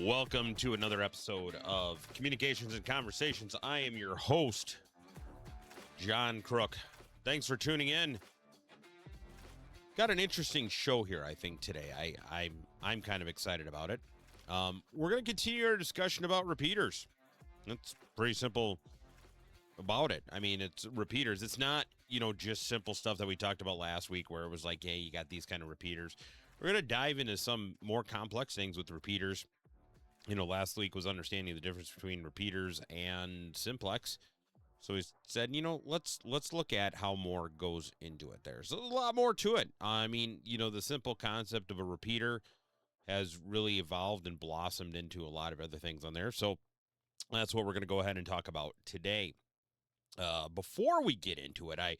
Welcome to another episode of Communications and Conversations. I am your host, John Crook. Thanks for tuning in. Got an interesting show here, I think, today. I'm kind of excited about it. We're going to continue our discussion about repeaters. It's pretty simple about it. I mean, it's repeaters. It's not, just simple stuff that we talked about last week where it was like, hey, you got these kind of repeaters. We're going to dive into some more complex things with repeaters. Last week was understanding the difference between repeaters and simplex. So he said, let's look at how more goes into it. There's a lot more to it. I mean, the simple concept of a repeater has really evolved and blossomed into a lot of other things on there. So that's what we're going to go ahead and talk about today. Before we get into it, I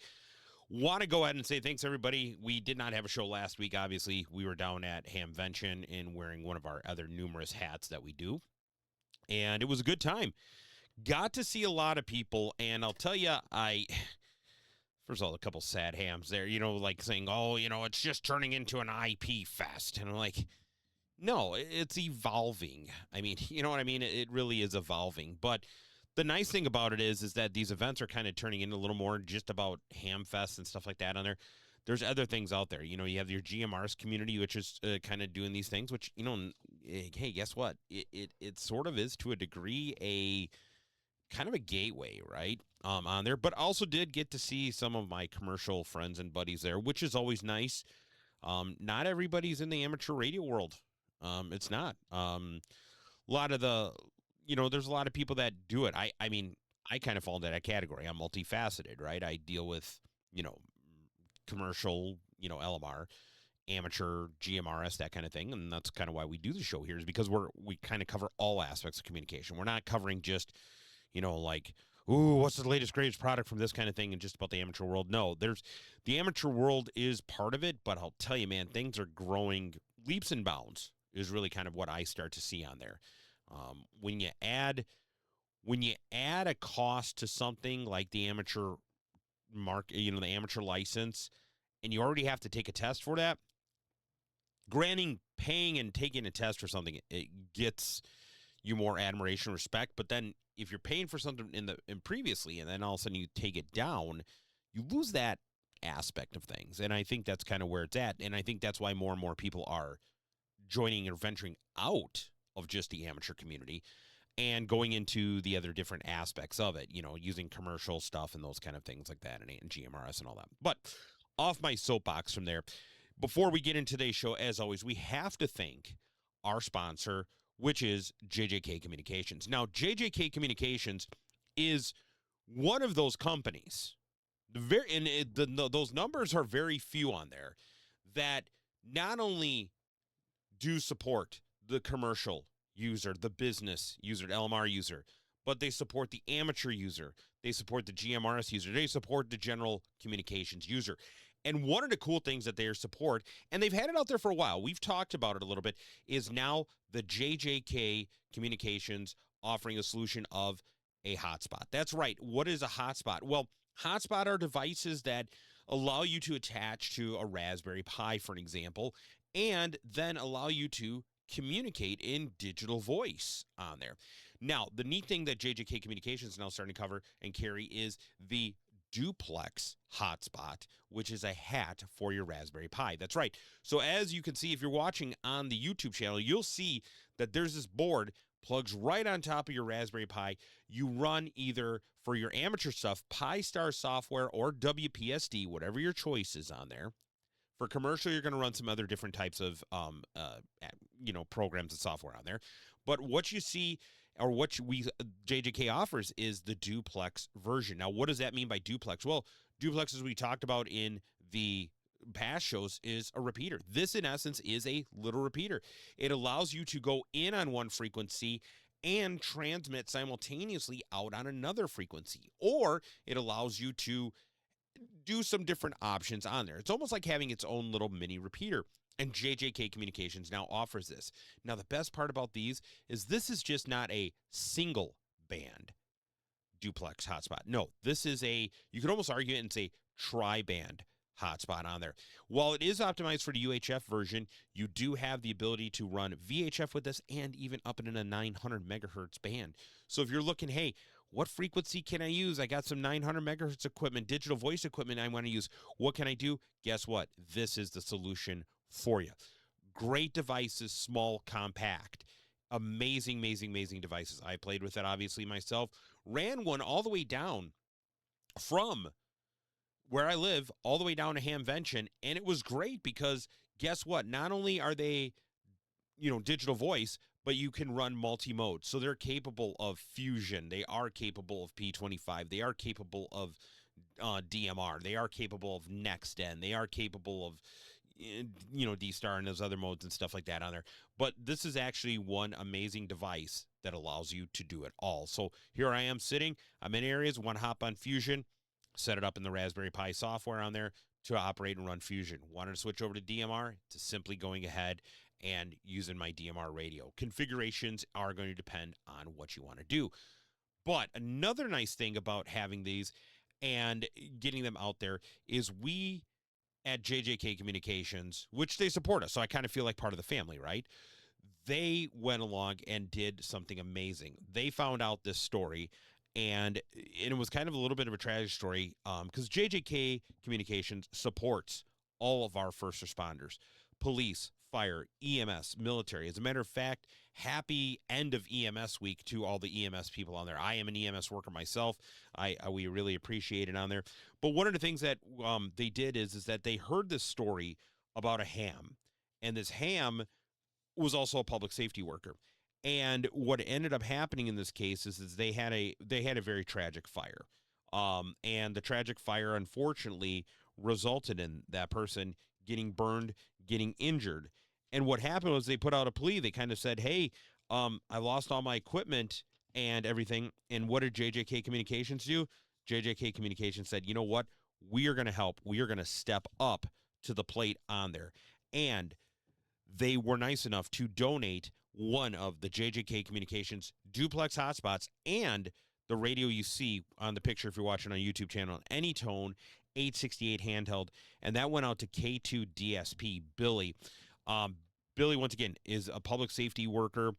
want to go ahead and say thanks, everybody. We did not have a show last week. Obviously, we were down at Hamvention and wearing one of our other numerous hats that we do. And it was a good time. Got to see a lot of people. And I'll tell you, first of all, a couple sad hams there, like saying, oh, it's just turning into an IP fest. And I'm like, no, it's evolving. I mean, you know what I mean? It really is evolving. But the nice thing about it is that these events are kind of turning into a little more just about ham fest and stuff like that on there. There's other things out there. You have your GMRS community, which is kind of doing these things, which, hey, guess what? It sort of is to a degree a kind of a gateway, right, on there. But also did get to see some of my commercial friends and buddies there, which is always nice. Not everybody's in the amateur radio world. It's not. A lot of the... there's a lot of people that do it. I mean, I kind of fall into that category. I'm multifaceted, right? I deal with, commercial, LMR, amateur, GMRS, that kind of thing. And that's kind of why we do the show here, is because we kind of cover all aspects of communication. We're not covering just, like, ooh, what's the latest, greatest product from this kind of thing and just about the amateur world. No, the amateur world is part of it, but I'll tell you, man, things are growing leaps and bounds is really kind of what I start to see on there. When you add a cost to something like the amateur the amateur license, and you already have to take a test for that, granting paying and taking a test for something, it gets you more admiration, respect. But then if you're paying for something in previously, and then all of a sudden you take it down, you lose that aspect of things. And I think that's kind of where it's at. And I think that's why more and more people are joining or venturing out of just the amateur community and going into the other different aspects of it, using commercial stuff and those kind of things like that, and GMRS and all that. But off my soapbox from there, before we get into today's show, as always, we have to thank our sponsor, which is JJK Communications. Now, JJK Communications is one of those companies, those numbers are very few on there, that not only do support the commercial user, the business user, the LMR user, but they support the amateur user, they support the GMRS user, they support the general communications user. And one of the cool things that they support, and they've had it out there for a while, we've talked about it a little bit, is now the JJK Communications offering a solution of a hotspot. That's right. What is a hotspot? Well, hotspot are devices that allow you to attach to a Raspberry Pi, for an example, and then allow you to communicate in digital voice on there. Now, the neat thing that JJK Communications is now starting to cover and carry is the duplex hotspot, which is a hat for your Raspberry Pi. That's right. So as you can see, if you're watching on the YouTube channel, you'll see that there's this board plugs right on top of your Raspberry Pi. You run either, for your amateur stuff, Pi-Star software or WPSD, whatever your choice is on there. For commercial, you're going to run some other different types of, programs and software on there. But what you see, or what JJK offers, is the duplex version. Now, what does that mean by duplex? Well, duplex, as we talked about in the past shows, is a repeater. This, in essence, is a little repeater. It allows you to go in on one frequency and transmit simultaneously out on another frequency. Or it allows you to do some different options on there. It's almost like having its own little mini repeater. And JJK Communications now offers this. Now, the best part about these is this is just not a single band duplex hotspot. No, this is you could almost argue it and say tri-band hotspot on there. While it is optimized for the UHF version, you do have the ability to run VHF with this and even up in a 900 megahertz band. So if you're looking, hey, what frequency can I use? I got some 900 megahertz equipment, digital voice equipment I want to use. What can I do? Guess what? This is the solution for you. Great devices, small, compact. Amazing, amazing, amazing devices. I played with it, obviously, myself. Ran one all the way down from where I live all the way down to Hamvention, and it was great because guess what? Not only are they, digital voice, but you can run multi-mode. So they're capable of fusion. They are capable of P25. They are capable of DMR. They are capable of NextN. They are capable of, D-Star and those other modes and stuff like that on there. But this is actually one amazing device that allows you to do it all. So here I am sitting. I'm in areas, want to hop on Fusion, set it up in the Raspberry Pi software on there to operate and run Fusion. Wanted to switch over to DMR, to simply going ahead and using my DMR radio. Configurations are going to depend on what you want to do. But another nice thing about having these and getting them out there is we at JJK Communications, which they support us, so I kind of feel like part of the family, right? They went along and did something amazing. They found out this story, and it was kind of a little bit of a tragic story because JJK Communications supports all of our first responders, police, fire, EMS, military. As a matter of fact, happy end of EMS week to all the EMS people on there. I am an EMS worker myself. We really appreciate it on there. But one of the things that they did is that they heard this story about a ham, and this ham was also a public safety worker. And what ended up happening in this case is they had a very tragic fire. And the tragic fire, unfortunately, resulted in that person getting burned, getting injured. And what happened was they put out a plea. They kind of said, hey, I lost all my equipment and everything. And what did JJK Communications do? JJK Communications said, you know what? We are going to help. We are going to step up to the plate on there. And they were nice enough to donate one of the JJK Communications duplex hotspots and the radio you see on the picture if you're watching on YouTube channel, Anytone 868 handheld, and that went out to K2 DSP Billy. Billy, once again, is a public safety worker,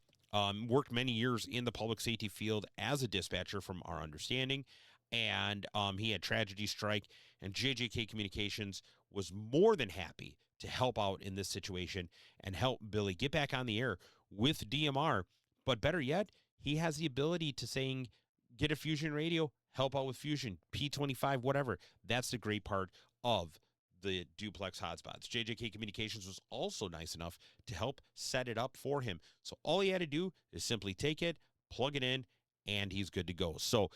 worked many years in the public safety field as a dispatcher from our understanding, and he had tragedy strike, and JJK Communications was more than happy to help out in this situation and help Billy get back on the air with DMR. But better yet, he has the ability to saying, get a Fusion radio, help out with Fusion, P25, whatever. That's the great part of the duplex hotspots. JJK Communications was also nice enough to help set it up for him. So all he had to do is simply take it, plug it in, and he's good to go. So,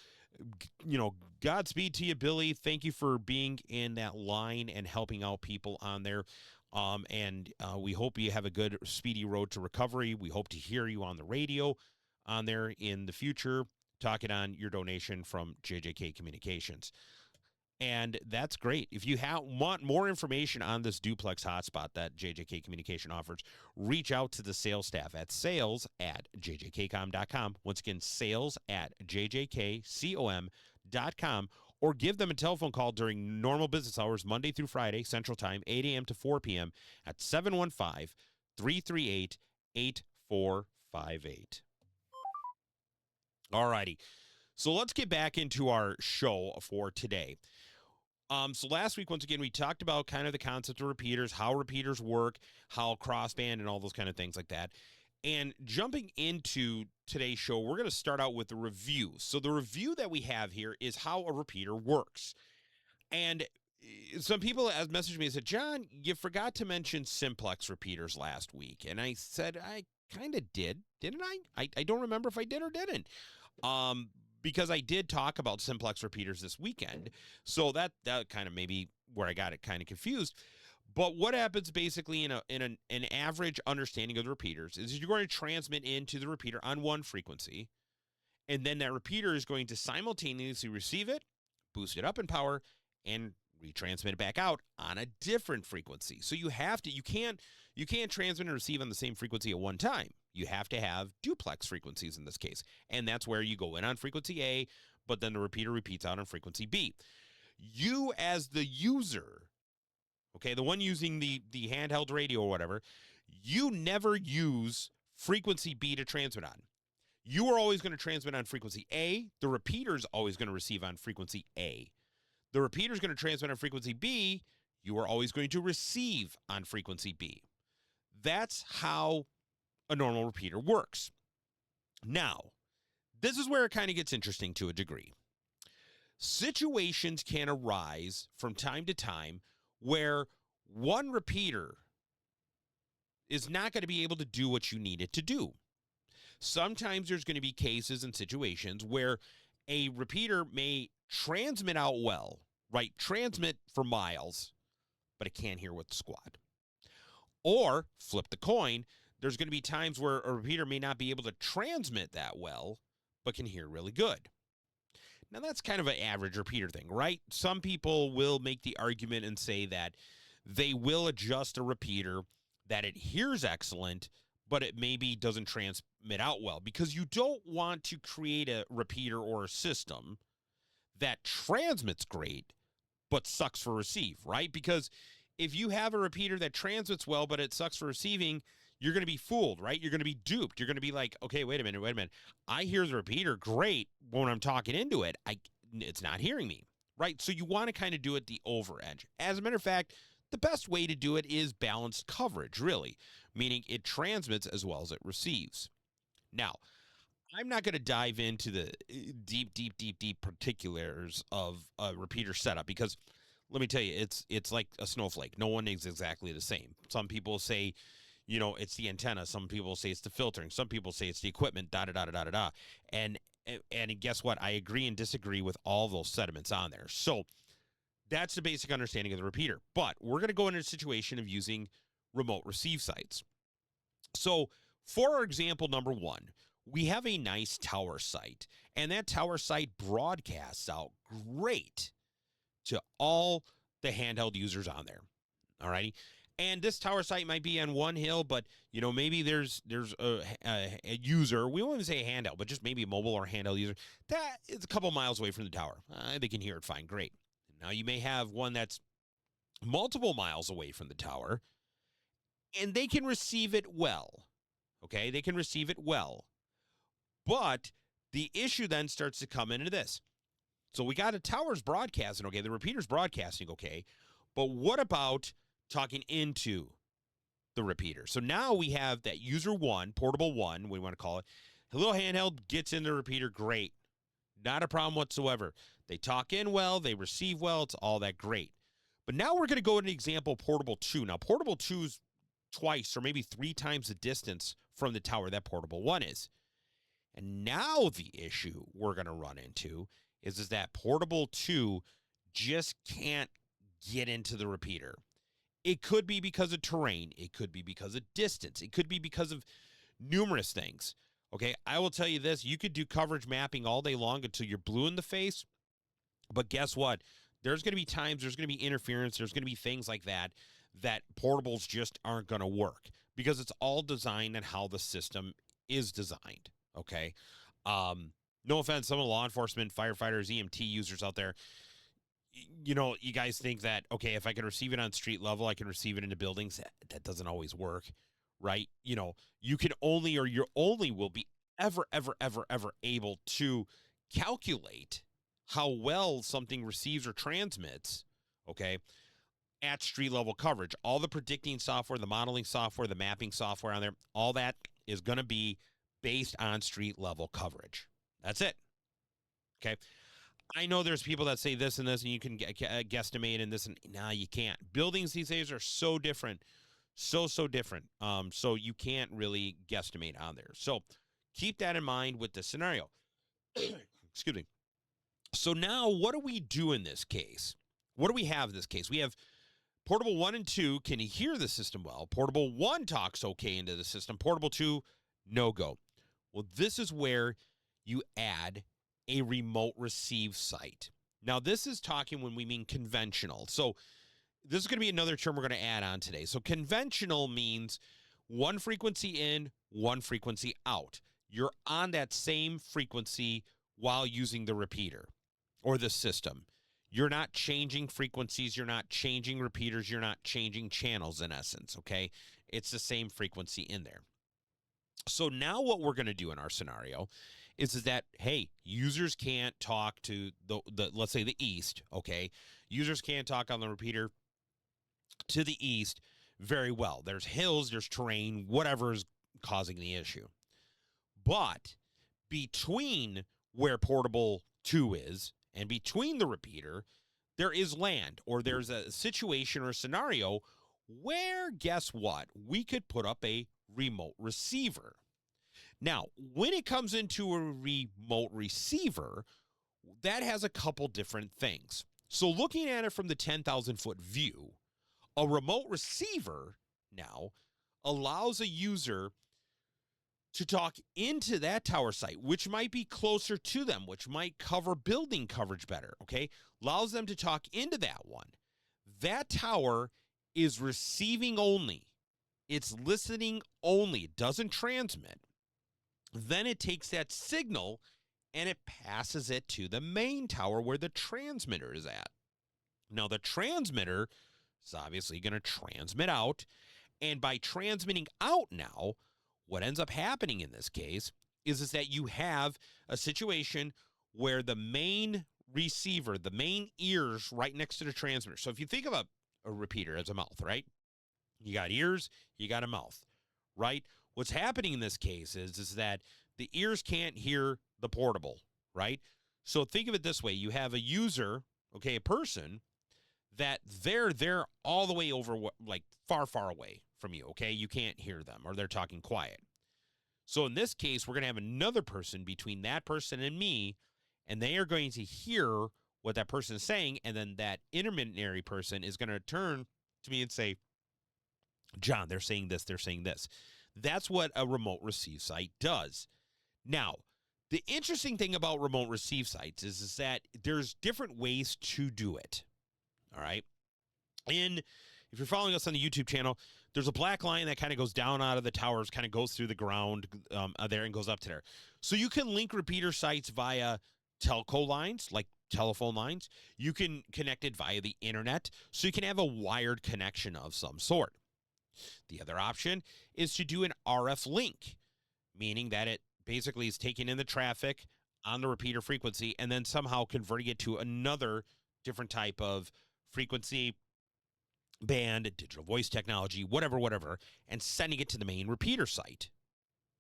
Godspeed to you, Billy. Thank you for being in that line and helping out people on there. And we hope you have a good, speedy road to recovery. We hope to hear you on the radio on there in the future, talking on your donation from JJK Communications. And that's great. If you want more information on this duplex hotspot that JJK Communication offers, reach out to the sales staff at sales@jjkcom.com. Once again, sales@jjkcom.com, or give them a telephone call during normal business hours, Monday through Friday, Central Time, 8 a.m. to 4 p.m. at 715-338-8458. All righty. So let's get back into our show for today. So last week, once again, we talked about kind of the concept of repeaters, how repeaters work, how crossband and all those kind of things like that. And jumping into today's show, we're going to start out with the review. So the review that we have here is how a repeater works. And some people have messaged me and said, John, you forgot to mention simplex repeaters last week. And I said, I kind of did, didn't I? I don't remember if I did or didn't. Because I did talk about simplex repeaters this weekend. So that kind of maybe where I got it kind of confused. But what happens basically in an average understanding of the repeaters is you're going to transmit into the repeater on one frequency, and then that repeater is going to simultaneously receive it, boost it up in power, and retransmit it back out on a different frequency. So you can't transmit and receive on the same frequency at one time. You have to have duplex frequencies in this case. And that's where you go in on frequency A, but then the repeater repeats out on frequency B. You as the user okay, the one using the handheld radio or whatever, you never use frequency B to transmit on. You are always going to transmit on frequency A. The repeater is always going to receive on frequency A. The repeater is going to transmit on frequency B. You are always going to receive on frequency B. That's how a normal repeater works. Now, this is where it kind of gets interesting to a degree. Situations can arise from time to time where one repeater is not going to be able to do what you need it to do. Sometimes there's going to be cases and situations where a repeater may transmit out well, right? Transmit for miles, but it can't hear with the squad. Or flip the coin, there's going to be times where a repeater may not be able to transmit that well, but can hear really good. Now, that's kind of an average repeater thing, right? Some people will make the argument and say that they will adjust a repeater that it hears excellent, but it maybe doesn't transmit out well, because you don't want to create a repeater or a system that transmits great, but sucks for receive, right? Because if you have a repeater that transmits well, but it sucks for receiving, you're going to be fooled, right? You're going to be duped. You're going to be like, okay, wait a minute. I hear the repeater great, but when I'm talking into it, it's not hearing me, right? So you want to kind of do it the over edge. As a matter of fact, the best way to do it is balanced coverage, really, meaning it transmits as well as it receives. Now, I'm not going to dive into the deep particulars of a repeater setup, because let me tell you, it's like a snowflake. No one is exactly the same. Some people say, it's the antenna. Some people say it's the filtering. Some people say it's the equipment, da-da-da-da-da-da. And guess what? I agree and disagree with all those sentiments on there. So that's the basic understanding of the repeater. But we're going to go into a situation of using remote receive sites. So for example, number one, we have a nice tower site, and that tower site broadcasts out great to all the handheld users on there. All righty. And this tower site might be on one hill, but maybe there's a user. We won't even say a handheld, but just maybe a mobile or handheld user that is a couple miles away from the tower. They can hear it fine, great. Now you may have one that's multiple miles away from the tower, and they can receive it well. Okay, they can receive it well, but the issue then starts to come into this. So we got a tower's broadcasting, okay, the repeater's broadcasting, okay, but what about talking into the repeater? So now we have that user one, portable one, we want to call it, a little handheld gets in the repeater, great. Not a problem whatsoever. They talk in well, they receive well, it's all that great. But now we're going to go into example portable two. Now, portable two is twice or maybe three times the distance from the tower that portable one is. And now the issue we're going to run into is that portable two just can't get into the repeater. It could be because of terrain. It could be because of distance. It could be because of numerous things. Okay, I will tell you this. You could do coverage mapping all day long until you're blue in the face. But guess what? There's going to be times, there's going to be interference, there's going to be things like that portables just aren't going to work, because it's all designed on how the system is designed. Okay. No offense, some of the law enforcement, firefighters, EMT users out there, you guys think that, okay, if I can receive it on street level, I can receive it into buildings. That doesn't always work, right? You can only, or you only will be ever able to calculate how well something receives or transmits, okay, at street level coverage. All the predicting software, the modeling software, the mapping software on there, all that is going to be based on street level coverage. That's it. Okay. I know there's people that say this and this, and you can guesstimate and this, and nah, you can't. Buildings these days are so different, so different. So you can't really guesstimate on there. So keep that in mind with the scenario. Excuse me. So now, what do we do in this case? What do we have in this case? We have portable 1 and 2 can hear the system well. Portable 1 talks okay into the system. Portable 2, no go. Well, this is where you add a remote receive site. Now, this is talking when we mean conventional. So this is going to be another term we're going to add on today. So conventional means one frequency in, one frequency out. You're on that same frequency while using the repeater or the system. You're not changing frequencies. You're not changing repeaters. You're not changing channels in essence, okay? It's the same frequency in there. So now what we're going to do in our scenario is that, hey, users can't talk to the let's say the east, okay? Users can't talk on the repeater to the east very well. There's hills, there's terrain, whatever is causing the issue. But between where portable 2 is and between the repeater, there is land, or there's a situation or scenario where, guess what? We could put up a remote receiver. Now, when it comes into a remote receiver, that has a couple different things. So looking at it from the 10,000-foot view, a remote receiver now allows a user to talk into that tower site, which might be closer to them, which might cover building coverage better, okay? Allows them to talk into that one. That tower is receiving only. It's listening only. It doesn't transmit. Then it takes that signal and it passes it to the main tower where the transmitter is at. Now, the transmitter is obviously going to transmit out. And by transmitting out now, what ends up happening in this case is that you have a situation where the main receiver, the main ears right next to the transmitter. So if you think of a repeater as a mouth, right? You got ears, you got a mouth, right? What's happening in this case is that the ears can't hear the portable, right? So think of it this way. You have a user, okay, a person, that they're all the way over, like far, far away from you, okay? You can't hear them, or they're talking quiet. So in this case, we're going to have another person between that person and me, and they are going to hear what that person is saying, and then that intermediary person is going to turn to me and say, John, they're saying this, they're saying this. That's what a remote receive site does. Now, the interesting thing about remote receive sites is that there's different ways to do it. All right. And if you're following us on the YouTube channel, there's a black line that kind of goes down out of the towers, kind of goes through the ground there and goes up to there. So you can link repeater sites via telco lines, like telephone lines. You can connect it via the internet. So you can have a wired connection of some sort. The other option is to do an RF link, meaning that it basically is taking in the traffic on the repeater frequency and then somehow converting it to another different type of frequency band, digital voice technology, whatever, and sending it to the main repeater site.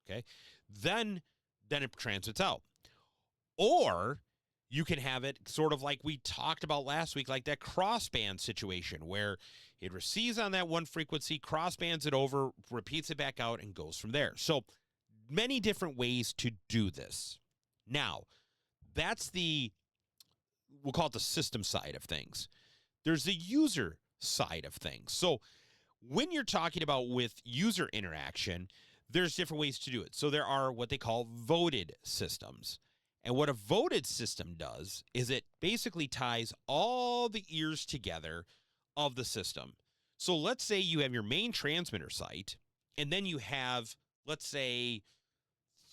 Okay. Then it transmits out. Or you can have it sort of like we talked about last week, like that crossband situation where it receives on that one frequency, crossbands it over, repeats it back out, and goes from there. So many different ways to do this. Now, that's we'll call it the system side of things. There's the user side of things. So when you're talking about with user interaction, there's different ways to do it. So there are what they call voted systems. And what a voted system does is it basically ties all the ears together of the system. So let's say you have your main transmitter site, and then you have, let's say,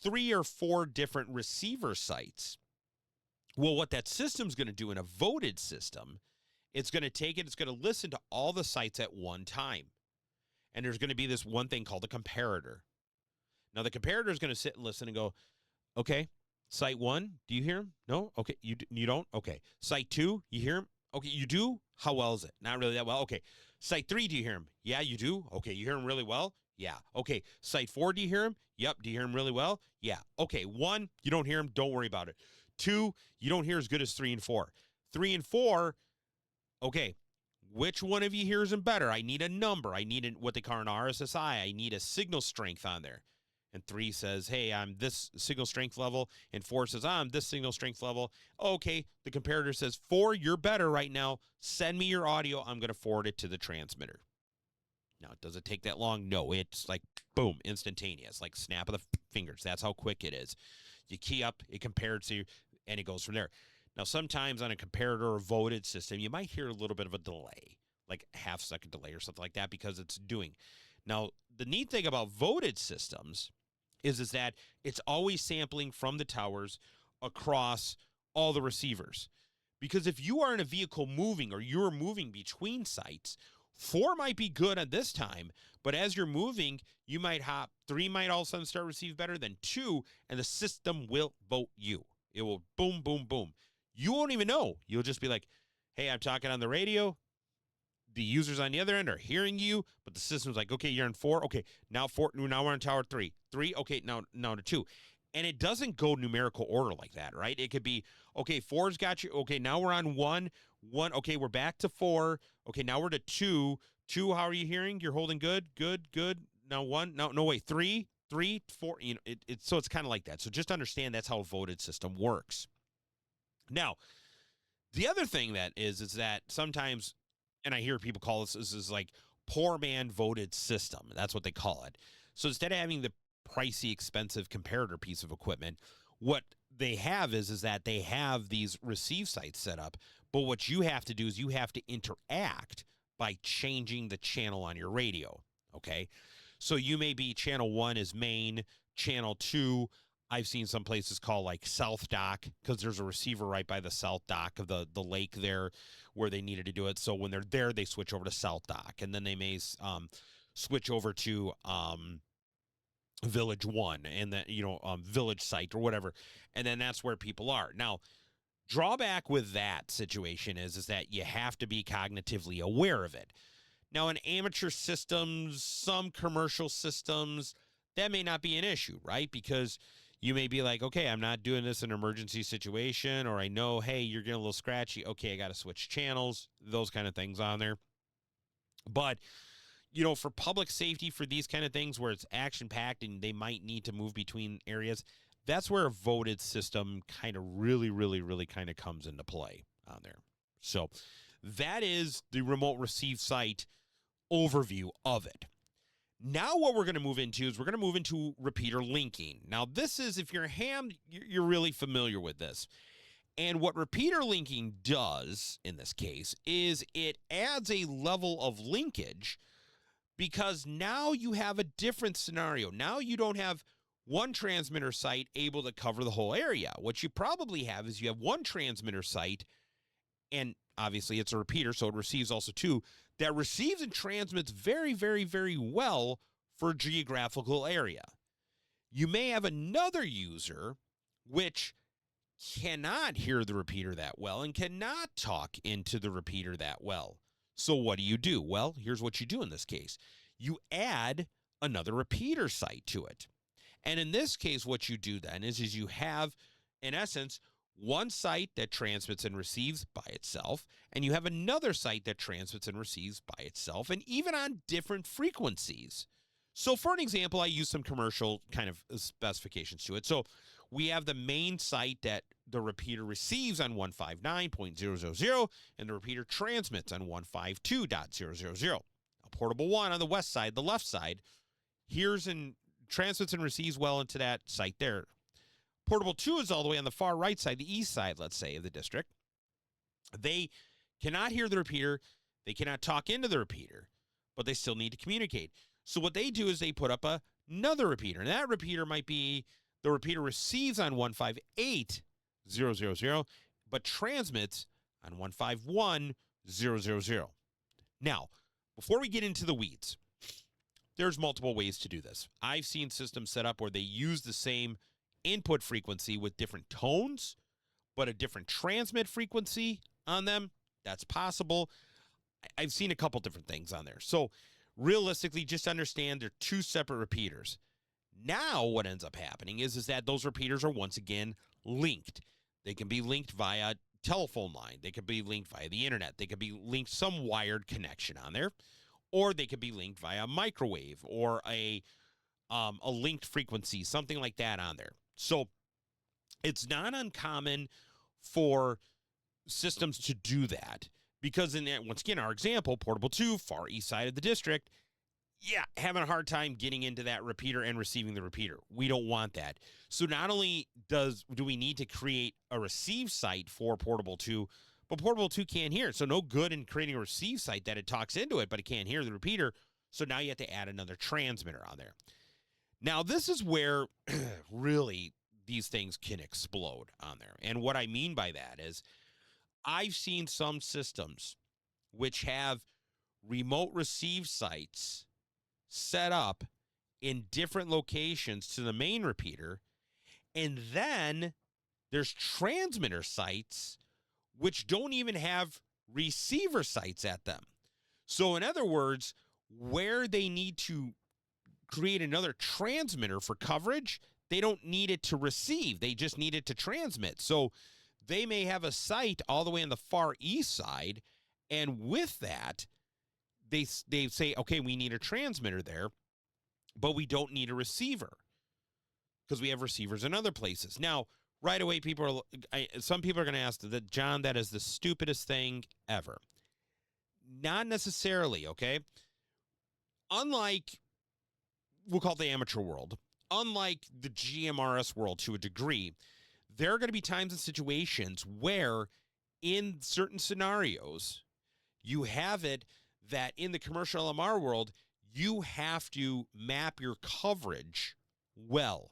3 or 4 different receiver sites. Well, what that system's going to do in a voted system, it's going to take it, it's going to listen to all the sites at one time. And there's going to be this one thing called a comparator. Now, the comparator is going to sit and listen and go, okay, site 1, do you hear him? No? Okay, you don't? Okay. Site 2, you hear him? Okay, you do? How well is it? Not really that well. Okay. Site 3, do you hear him? Yeah, you do? Okay, you hear him really well? Yeah. Okay. Site 4, do you hear him? Yep. Do you hear him really well? Yeah. Okay. 1, you don't hear him? Don't worry about it. 2, you don't hear as good as 3 and 4. 3 and 4, okay, which one of you hears him better? I need a number. I need what they call an RSSI. I need a signal strength on there. And 3 says, hey, I'm this signal strength level. And 4 says, I'm this signal strength level. Okay, the comparator says, 4, you're better right now. Send me your audio. I'm going to forward it to the transmitter. Now, does it take that long? No, it's like, boom, instantaneous, like snap of the fingers. That's how quick it is. You key up, it compares to you, and it goes from there. Now, sometimes on a comparator or voted system, you might hear a little bit of a delay, like a half-second delay or something like that because it's doing. Now, the neat thing about voted systems is that it's always sampling from the towers across all the receivers, Because if you are in a vehicle moving or you're moving between sites, 4 might be good at this time, but as you're moving, you might hop, 3 might all of a sudden start receive better than 2, and the system will vote you. It will boom, boom, boom. You won't even know. You'll just be like, hey, I'm talking on the radio. The users on the other end are hearing you, but the system's like, okay, you're on 4. Okay, now 4. Now we're on tower 3. 3. Okay, now to 2. And it doesn't go numerical order like that, right? It could be, okay, 4's got you. Okay, now we're on 1. 1. Okay, we're back to 4. Okay, now we're to 2. 2, how are you hearing? You're holding good, good, good. Now 1. No, wait, 3, 3, 4. You know, so it's kind of like that. So just understand that's how a voted system works. Now, the other thing that is that sometimes, and I hear people call this is like poor man voted system. That's what they call it. So instead of having the pricey, expensive comparator piece of equipment, what they have is that they have these receive sites set up. But what you have to do is you have to interact by changing the channel on your radio. Okay. So you may be channel 1 is main, channel 2. I've seen some places call like South Dock because there's a receiver right by the South Dock of the lake there where they needed to do it. So when they're there, they switch over to South Dock, and then they may switch over to Village 1 and then Village Site or whatever, and then that's where people are. Now, drawback with that situation is that you have to be cognitively aware of it. Now, in amateur systems, some commercial systems, that may not be an issue, right? Because you may be like, okay, I'm not doing this in an emergency situation, or I know, hey, you're getting a little scratchy. Okay, I got to switch channels, those kind of things on there. But, for public safety, for these kind of things where it's action-packed and they might need to move between areas, that's where a voted system kind of really, really, really kind of comes into play on there. So that is the remote receive site overview of it. Now what we're going to move into is we're going to move into repeater linking. Now this is, if you're a ham, you're really familiar with this. And what repeater linking does in this case is it adds a level of linkage because now you have a different scenario. Now you don't have one transmitter site able to cover the whole area. What you probably have is you have one transmitter site, and obviously it's a repeater, so it receives also too, that receives and transmits very, very, very well for a geographical area. You may have another user which cannot hear the repeater that well and cannot talk into the repeater that well. So what do? Well, here's what you do in this case. You add another repeater site to it. And in this case, what you do then is you have, in essence, one site that transmits and receives by itself, and you have another site that transmits and receives by itself, and even on different frequencies. So for an example, I use some commercial kind of specifications to it. So we have the main site that the repeater receives on 159.000, and the repeater transmits on 152.000. A portable 1 on the west side, the left side, hears and transmits and receives well into that site there. Portable 2 is all the way on the far right side, the east side, let's say, of the district. They cannot hear the repeater. They cannot talk into the repeater, but they still need to communicate. So what they do is they put up another repeater, and that repeater might be the repeater receives on 158.000, but transmits on 151.000. Now, before we get into the weeds, there's multiple ways to do this. I've seen systems set up where they use the same input frequency with different tones, but a different transmit frequency on them. That's possible. I've seen a couple different things on there. So realistically, just understand they're two separate repeaters. Now what ends up happening is that those repeaters are once again linked. They can be linked via telephone line. They could be linked via the internet. They could be linked some wired connection on there, or they could be linked via microwave or a linked frequency, something like that on there. So it's not uncommon for systems to do that because in that, once again, our example, portable 2, far east side of the district, having a hard time getting into that repeater and receiving the repeater. We don't want that. So not only do we need to create a receive site for portable 2, but portable 2 can't hear. So no good in creating a receive site that it talks into it, but it can't hear the repeater. So now you have to add another transmitter on there. Now, this is where really these things can explode on there. And what I mean by that is I've seen some systems which have remote receive sites set up in different locations to the main repeater, and then there's transmitter sites which don't even have receiver sites at them. So in other words, where they need to create another transmitter for coverage, they don't need it to receive. They just need it to transmit. So they may have a site all the way on the far east side, and with that, they say, okay, we need a transmitter there, but we don't need a receiver because we have receivers in other places. Now, right away, some people are going to ask that, John, that is the stupidest thing ever. Not necessarily, okay? Unlike, we'll call it the amateur world, unlike the GMRS world to a degree, there are going to be times and situations where in certain scenarios, you have it that in the commercial LMR world, you have to map your coverage well.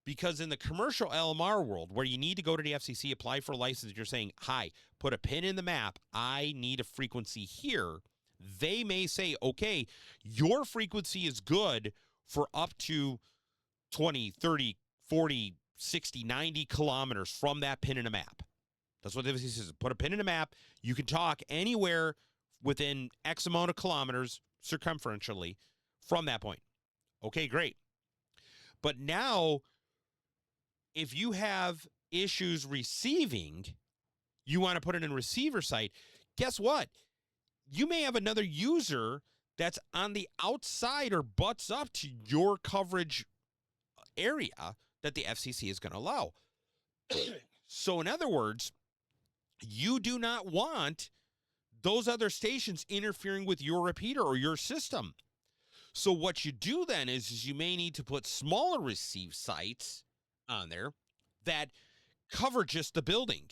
Because in the commercial LMR world, where you need to go to the FCC, apply for a license, you're saying, hi, put a pin in the map, I need a frequency here. They may say, okay, your frequency is good for up to 20, 30, 40, 60, 90 kilometers from that pin in a map. That's what the FCC says. Put a pin in a map. You can talk anywhere within X amount of kilometers circumferentially from that point. Okay, great. But now, if you have issues receiving, you want to put it in receiver site, guess what? You may have another user that's on the outside or butts up to your coverage area that the FCC is going to allow. So in other words, you do not want those other stations interfering with your repeater or your system. So what you do then is you may need to put smaller receive sites on there that cover just the building,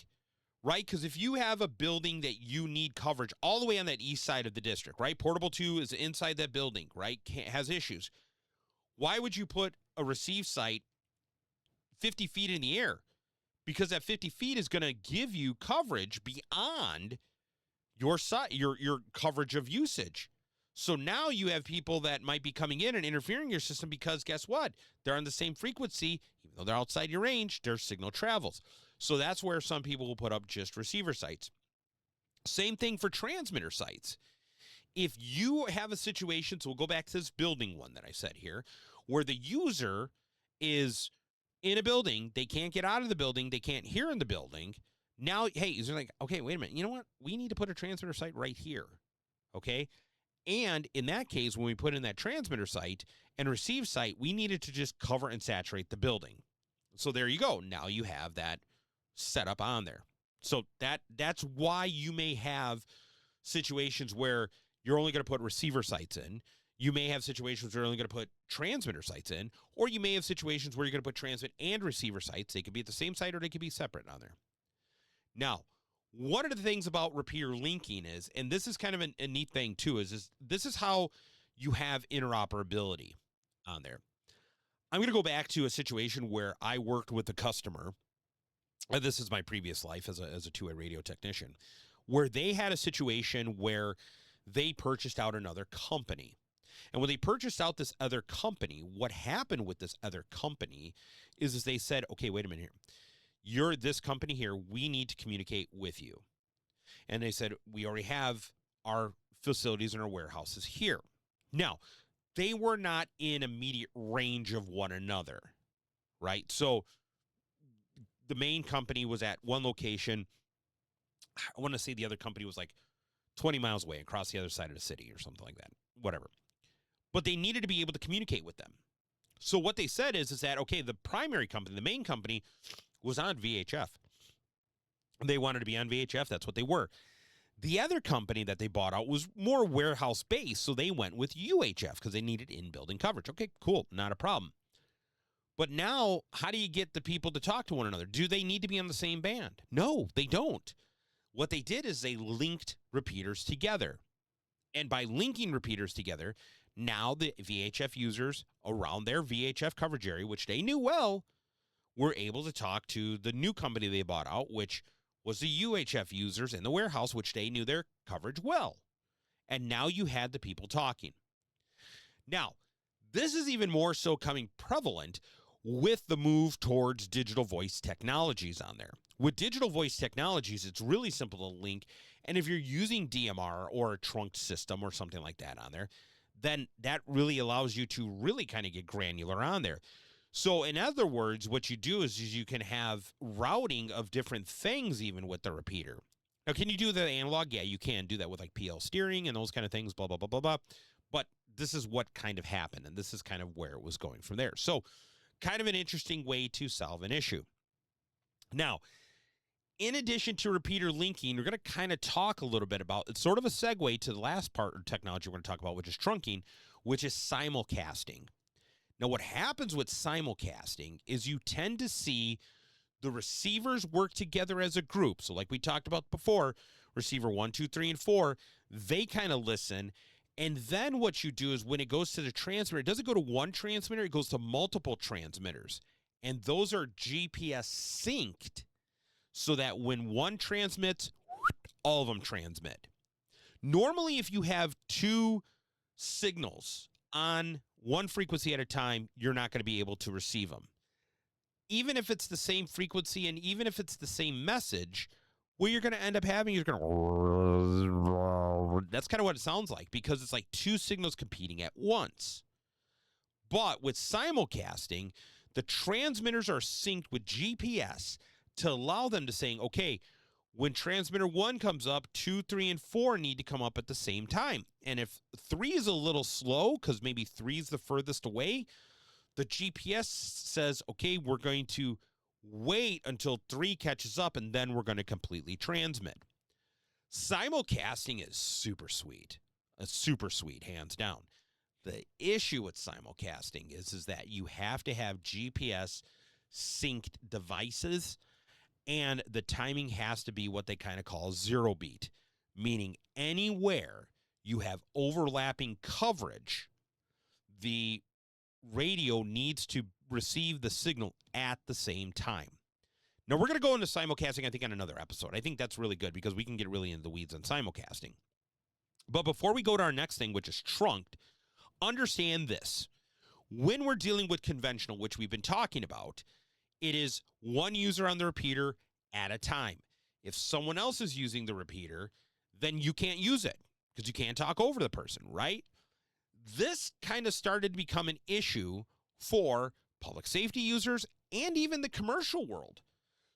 right? Because if you have a building that you need coverage all the way on that east side of the district, right? Portable 2 is inside that building, right? Has issues. Why would you put a receive site 50 feet in the air? Because that 50 feet is going to give you coverage beyond your coverage of usage. So now you have people that might be coming in and interfering in your system because guess what? They're on the same frequency. Even though they're outside your range, their signal travels. So that's where some people will put up just receiver sites. Same thing for transmitter sites. If you have a situation, so we'll go back to this building one that I said here, where the user is in a building, they can't get out of the building, they can't hear in the building. Now, hey, they're like, okay, wait a minute. You know what? We need to put a transmitter site right here, okay? And in that case, when we put in that transmitter site and receive site, we needed to just cover and saturate the building. So there you go. Now you have that set up on there. So that's why you may have situations where you're only going to put receiver sites in. You may have situations where you're only going to put transmitter sites in, or you may have situations where you're going to put transmit and receiver sites. They could be at the same site or they could be separate on there. Now, one of the things about repeater linking is, and this is kind of a neat thing too, is this is how you have interoperability on there. I'm going to go back to a situation where I worked with a customer. This is my previous life as a two-way radio technician, where they had a situation where they purchased out another company. And when they purchased out this other company, what happened with this other company is they said, okay, wait a minute here. You're this company here. We need to communicate with you. And they said, we already have our facilities and our warehouses here. Now, they were not in immediate range of one another, right? So the main company was at one location. I want to say the other company was like 20 miles away across the other side of the city or something like that, whatever. But they needed to be able to communicate with them. So what they said is that, okay, the primary company, the main company, was on VHF. They wanted to be on VHF. That's what they were. The other company that they bought out was more warehouse-based, so they went with UHF because they needed in-building coverage. Okay, cool, not a problem. But now, how do you get the people to talk to one another? Do they need to be on the same band? No, they don't. What they did is they linked repeaters together. And by linking repeaters together, now the VHF users around their VHF coverage area, which they knew well, were able to talk to the new company they bought out, which was the UHF users in the warehouse, which they knew their coverage well. And now you had the people talking. Now, this is even more so coming prevalent with the move towards digital voice technologies on there. With digital voice technologies, it's really simple to link. And if you're using DMR or a trunked system or something like that on there, then that really allows you to really kind of get granular on there. So in other words, what you do is you can have routing of different things even with the repeater. Now, can you do the analog? Yeah, you can do that with like PL steering and those kind of things, blah, blah, blah, blah, blah. But this is what kind of happened, and this is kind of where it was going from there. So kind of an interesting way to solve an issue. Now, in addition to repeater linking, we're going to kind of talk a little bit about, it's sort of a segue to the last part of technology we're going to talk about, which is trunking, which is simulcasting. Now, what happens with simulcasting is you tend to see the receivers work together as a group. So like we talked about before, receiver 1, 2, 3, and 4, they kind of listen. And then what you do is when it goes to the transmitter, it doesn't go to one transmitter, it goes to multiple transmitters. And those are GPS synced so that when one transmits, all of them transmit. Normally, if you have two signals on one frequency at a time, you're not going to be able to receive them. Even if it's the same frequency and even if it's the same message, what you're going to end up having, you're going to, that's kind of what it sounds like, because it's like two signals competing at once. But with simulcasting, the transmitters are synced with GPS to allow them to say, okay, when transmitter 1 comes up, 2, 3, and 4 need to come up at the same time. And if 3 is a little slow, because maybe 3 is the furthest away, the GPS says, okay, we're going to wait until 3 catches up, and then we're going to completely transmit. Simulcasting is super sweet. Super sweet, hands down. The issue with simulcasting is that you have to have GPS synced devices, and the timing has to be what they kind of call zero beat, meaning anywhere you have overlapping coverage, the radio needs to receive the signal at the same time. Now, we're going to go into simulcasting, I think, on another episode. I think that's really good because we can get really into the weeds on simulcasting. But before we go to our next thing, which is trunked, understand this. When we're dealing with conventional, which we've been talking about, it is one user on the repeater at a time. If someone else is using the repeater, then you can't use it because you can't talk over the person, right? This kind of started to become an issue for public safety users and even the commercial world.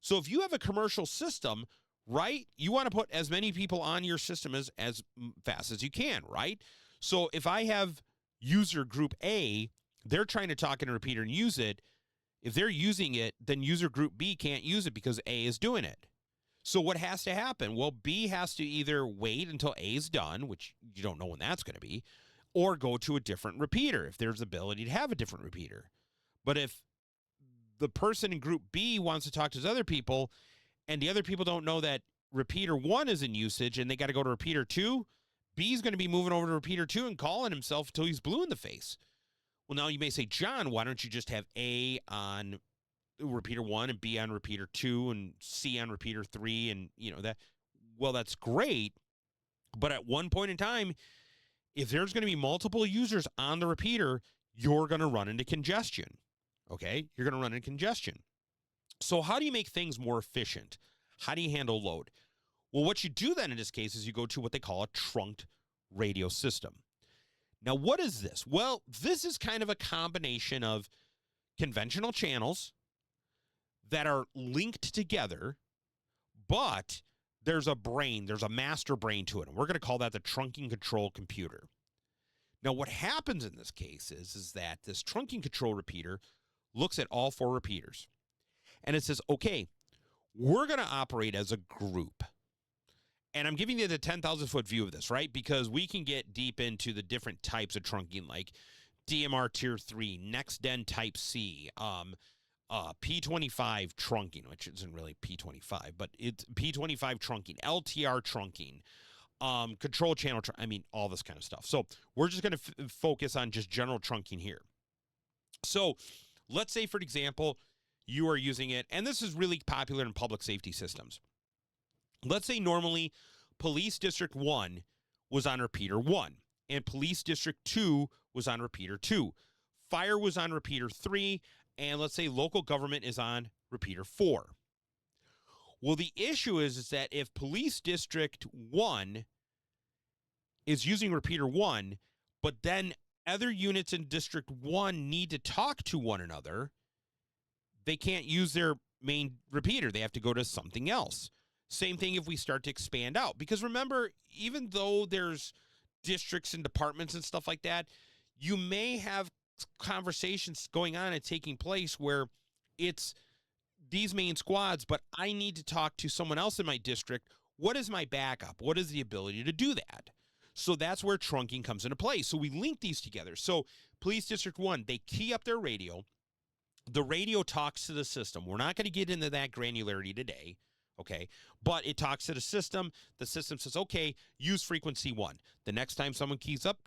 So if you have a commercial system, right, you want to put as many people on your system as fast as you can, right? So if I have user group A, they're trying to talk in a repeater and use it. If they're using it, then user group B can't use it because A is doing it. So what has to happen? Well, B has to either wait until A is done, which you don't know when that's going to be, or go to a different repeater if there's ability to have a different repeater. But if the person in group B wants to talk to his other people and the other people don't know that repeater 1 is in usage and they got to go to repeater 2, B's going to be moving over to repeater 2 and calling himself until he's blue in the face. Well, now you may say, John, why don't you just have A on repeater 1 and B on repeater 2 and C on repeater 3 and, you know, that. Well, that's great. But at one point in time, if there's going to be multiple users on the repeater, you're going to run into congestion. Okay? You're going to run into congestion. So how do you make things more efficient? How do you handle load? Well, what you do then in this case is you go to what they call a trunked radio system. Now, what is this? Well, this is kind of a combination of conventional channels that are linked together, but there's a brain, there's a master brain to it, and we're going to call that the trunking control computer. Now, what happens in this case is that this trunking control repeater looks at all 4 repeaters, and it says, okay, we're going to operate as a group. And I'm giving you the 10,000-foot view of this, right? Because we can get deep into the different types of trunking, like DMR Tier 3, Next Den Type C, P25 trunking, which isn't really P25, but it's P25 trunking, LTR trunking, control channel, all this kind of stuff. So we're just going to focus on just general trunking here. So let's say, for example, you are using it, and this is really popular in public safety systems. Let's say normally Police District 1 was on repeater 1 and Police District 2 was on repeater 2. Fire was on repeater 3, and let's say local government is on repeater 4. Well, the issue is that if Police District 1 is using repeater 1, but then other units in District 1 need to talk to one another, they can't use their main repeater. They have to go to something else. Same thing if we start to expand out. Because remember, even though there's districts and departments and stuff like that, you may have conversations going on and taking place where it's these main squads, but I need to talk to someone else in my district. What is my backup? What is the ability to do that? So that's where trunking comes into play. So we link these together. So Police District 1, they key up their radio. The radio talks to the system. We're not going to get into that granularity today, okay? But it talks to the system. The system says, okay, use frequency 1. The next time someone keys up,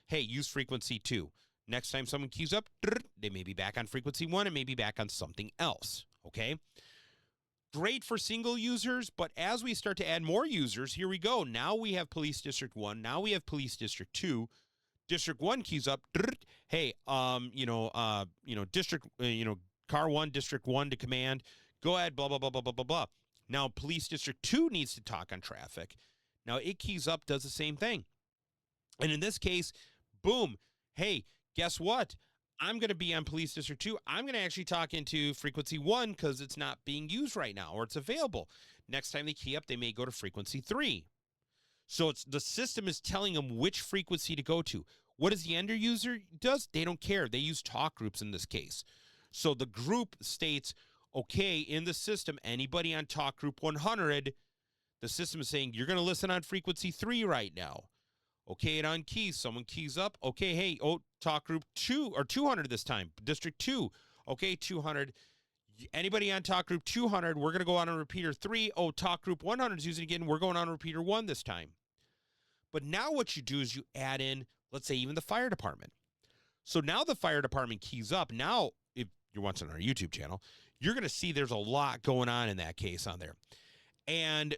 hey, use frequency 2. Next time someone keys up, they may be back on frequency 1 and maybe back on something else, okay? Great for single users, but as we start to add more users, here we go. Now we have Police District 1. Now we have Police District 2. District 1 keys up. Hey, District, Car 1, District 1 to command. Go ahead, blah, blah, blah, blah, blah, blah, blah. Now Police District 2 needs to talk on traffic. Now it keys up, does the same thing. And in this case, boom, hey, guess what? I'm going to be on Police District 2. I'm going to actually talk into frequency 1 because it's not being used right now or it's available. Next time they key up, they may go to frequency 3. So it's the system is telling them which frequency to go to. What does the end user does? They don't care. They use talk groups in this case. So the group states, okay, in the system, anybody on talk group 100, the system is saying, you're going to listen on frequency 3 right now. Okay, it unkeys. Someone keys up. Okay, hey, talk group 2 or 200 this time. District 2. Okay, 200. Anybody on talk group 200, we're going to go on repeater 3. Oh, talk group 100 is using it again. We're going on repeater 1 this time. But now what you do is you add in, let's say, even the fire department. So now the fire department keys up. Now, if you're watching our YouTube channel, you're going to see there's a lot going on in that case on there. And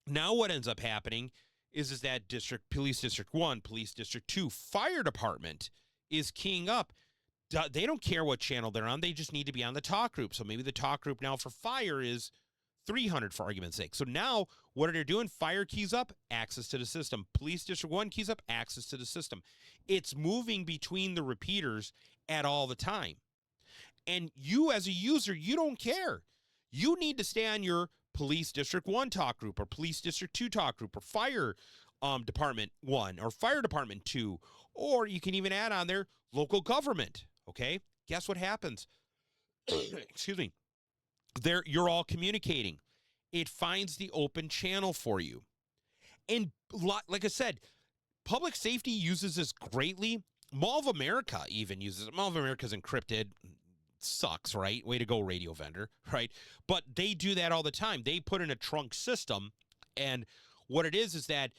now what ends up happening is that Police District 1, Police District 2, fire department is keying up. They don't care what channel they're on. They just need to be on the talk group. So maybe the talk group now for fire is 300 for argument's sake. So now what are they doing? Fire keys up, access to the system. Police District 1 keys up, access to the system. It's moving between the repeaters at all the time. And you as a user, you don't care. You need to stay on your Police District 1 talk group or Police District 2 talk group or Fire Department 1 or Fire Department 2, or you can even add on there local government, okay? Guess what happens? Excuse me. You're all communicating. It finds the open channel for you. And like I said, public safety uses this greatly. Mall of America even uses it. Mall of America is encrypted. Sucks, right? Way to go, radio vendor, right? But they do that all the time. They put in a trunk system, and what it is that,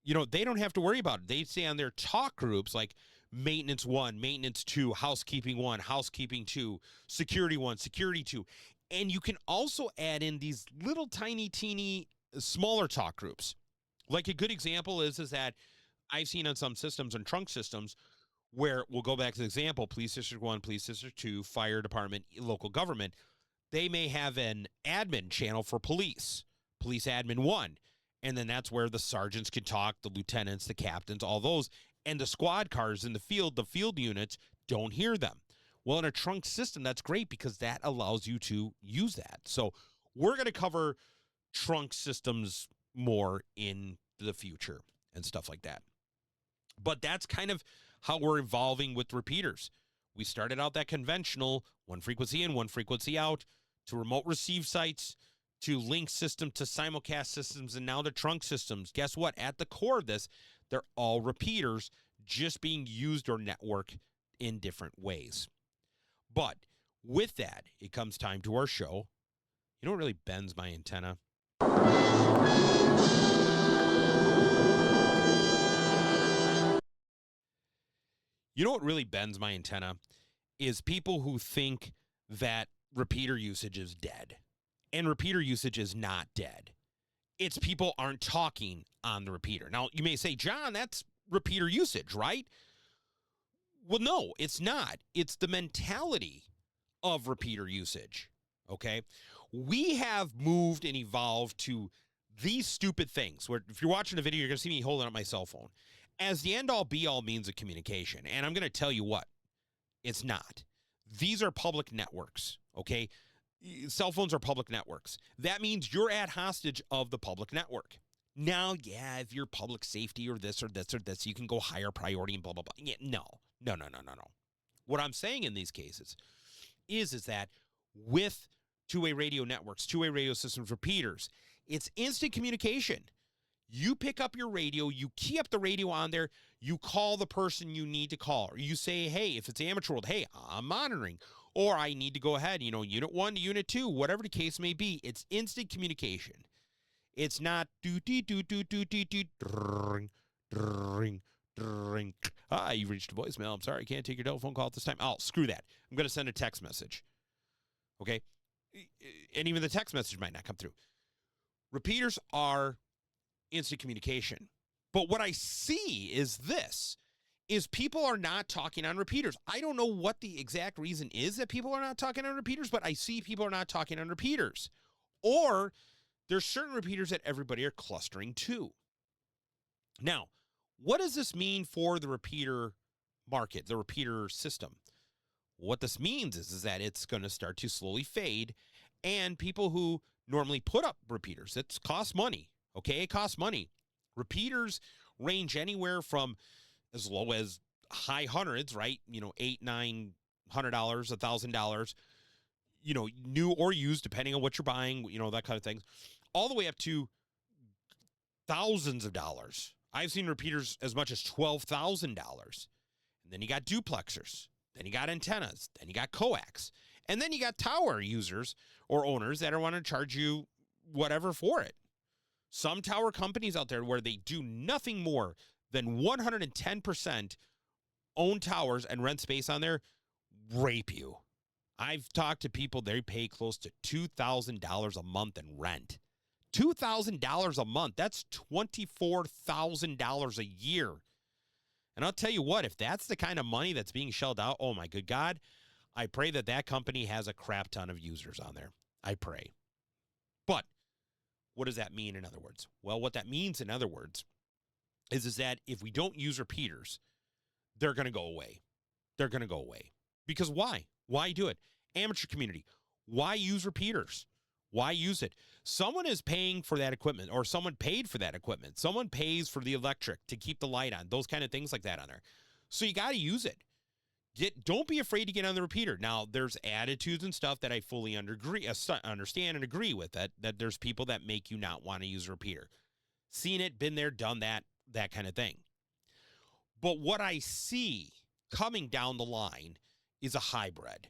they don't have to worry about it. They say on their talk groups, like maintenance 1, maintenance 2, housekeeping 1, housekeeping 2, security 1, security 2. And you can also add in these little tiny, teeny, smaller talk groups. Like a good example is that I've seen on some systems and trunk systems where we'll go back to the example, Police District 1, Police District 2, Fire Department, local government. They may have an admin channel for police admin 1. And then that's where the sergeants can talk, the lieutenants, the captains, all those. And the squad cars in the field units don't hear them. Well, in a trunk system, that's great because that allows you to use that. So we're going to cover trunk systems more in the future and stuff like that. But that's kind of how we're evolving with repeaters. We started out that conventional, one frequency in, one frequency out, to remote receive sites, to link system, to simulcast systems, and now to trunk systems. Guess what? At the core of this, they're all repeaters just being used or networked in different ways. But with that, it comes time to our show. You know what really bends my antenna? You know what really bends my antenna is people who think that repeater usage is dead. And repeater usage is not dead. It's people aren't talking on the repeater. Now, you may say, John, that's repeater usage, right? Well, no, it's not. It's the mentality of repeater usage. Okay. We have moved and evolved to these stupid things where if you're watching a video, you're going to see me holding up my cell phone as the end all be all means of communication. And I'm going to tell you what, it's not. These are public networks. Okay. Cell phones are public networks. That means you're at hostage of the public network. Now, yeah, if you're public safety or this or this or this, you can go higher priority and blah, blah, blah. Yeah, no. What I'm saying in these cases is that with two-way radio networks, two-way radio systems, repeaters, it's instant communication. You pick up your radio, you key up the radio on there, you call the person you need to call, or you say, hey, if it's amateur world, hey, I'm monitoring, or I need to go ahead, unit 1 to unit 2, whatever the case may be. It's instant communication. It's not Hi, you've reached a voicemail. I'm sorry, I can't take your telephone call at this time. Oh, screw that. I'm going to send a text message. Okay? And even the text message might not come through. Repeaters are instant communication. But what I see is people are not talking on repeaters. I don't know what the exact reason is that people are not talking on repeaters, but I see people are not talking on repeaters. Or there's certain repeaters that everybody are clustering to. Now, what does this mean for the repeater market, the repeater system? What this means is that it's going to start to slowly fade, and people who normally put up repeaters, it costs money, okay? It costs money. Repeaters range anywhere from as low as high hundreds, right? $800, $900, $1,000, new or used, depending on what you're buying, that kind of thing, all the way up to thousands of dollars. I've seen repeaters as much as $12,000. And then you got duplexers. Then you got antennas. Then you got coax. And then you got tower users or owners that are want to charge you whatever for it. Some tower companies out there where they do nothing more than 110% own towers and rent space on there, rape you. I've talked to people, they pay close to $2,000 a month in rent. $2,000 a month, that's $24,000 a year. And I'll tell you what, if that's the kind of money that's being shelled out, oh my good God, I pray that company has a crap ton of users on there. I pray. But what does that mean in other words? Well, what that means in other words is that if we don't use repeaters, they're going to go away. They're going to go away. Because why? Why do it? Amateur community. Why use repeaters? Why use it? Someone is paying for that equipment, or someone paid for that equipment. Someone pays for the electric to keep the light on, those kind of things like that on there. So you got to use it. Don't be afraid to get on the repeater. Now, there's attitudes and stuff that I fully understand and agree with, that there's people that make you not want to use a repeater. Seen it, been there, done that kind of thing. But what I see coming down the line is a hybrid.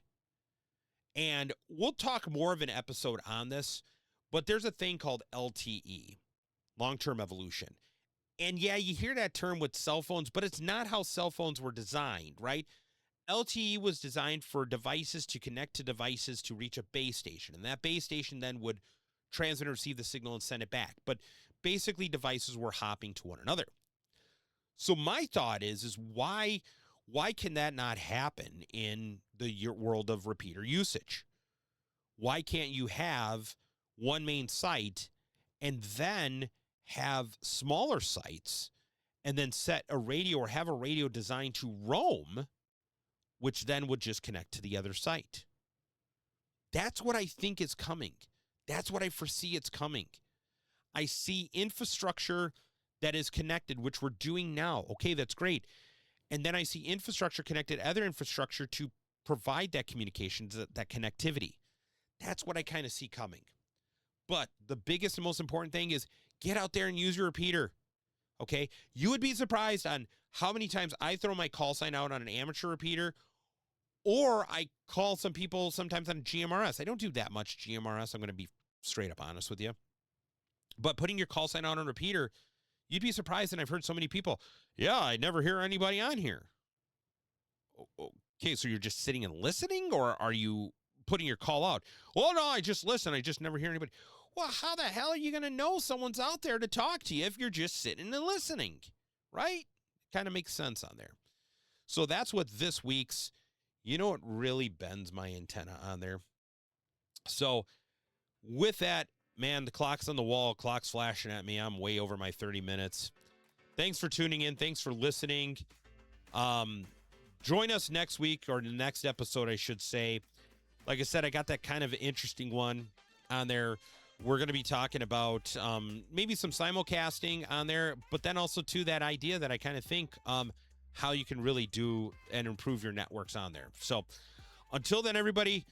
And we'll talk more of an episode on this, but there's a thing called LTE, long-term evolution. And yeah, you hear that term with cell phones, but it's not how cell phones were designed, right? LTE was designed for devices to connect to devices to reach a base station. And that base station then would transmit and receive the signal and send it back. But basically, devices were hopping to one another. So my thought is why can that not happen in the world of repeater usage? Why can't you have one main site and then have smaller sites and then set a radio or have a radio designed to roam, which then would just connect to the other site? That's what I think is coming. That's what I foresee it's coming. I see infrastructure that is connected, which we're doing now. Okay, that's great. And then I see infrastructure connected, other infrastructure to provide that communication, that connectivity. That's what I kind of see coming. But the biggest and most important thing is get out there and use your repeater. Okay? You would be surprised on how many times I throw my call sign out on an amateur repeater, or I call some people sometimes on GMRS. I don't do that much GMRS. I'm going to be straight up honest with you. But putting your call sign out on repeater, you'd be surprised, and I've heard so many people, yeah, I never hear anybody on here. Okay, so you're just sitting and listening, or are you putting your call out. Well, no, I just listen. I just never hear anybody. Well, how the hell are you going to know someone's out there to talk to you if you're just sitting and listening, right? Kind of makes sense on there. So that's what this week's, what really bends my antenna on there. So with that, man, the clock's on the wall, clock's flashing at me. I'm way over my 30 minutes. Thanks for tuning in. Thanks for listening. Join us next week, or the next episode, I should say. Like I said, I got that kind of interesting one on there. We're going to be talking about maybe some simulcasting on there, but then also, too, that idea that I kind of think how you can really do and improve your networks on there. So until then, everybody,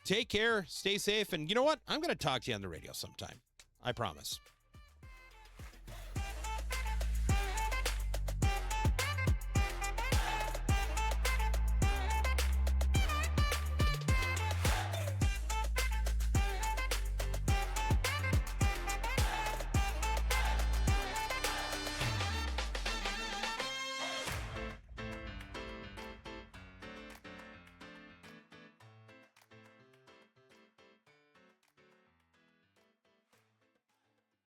take care, stay safe, and you know what? I'm going to talk to you on the radio sometime. I promise.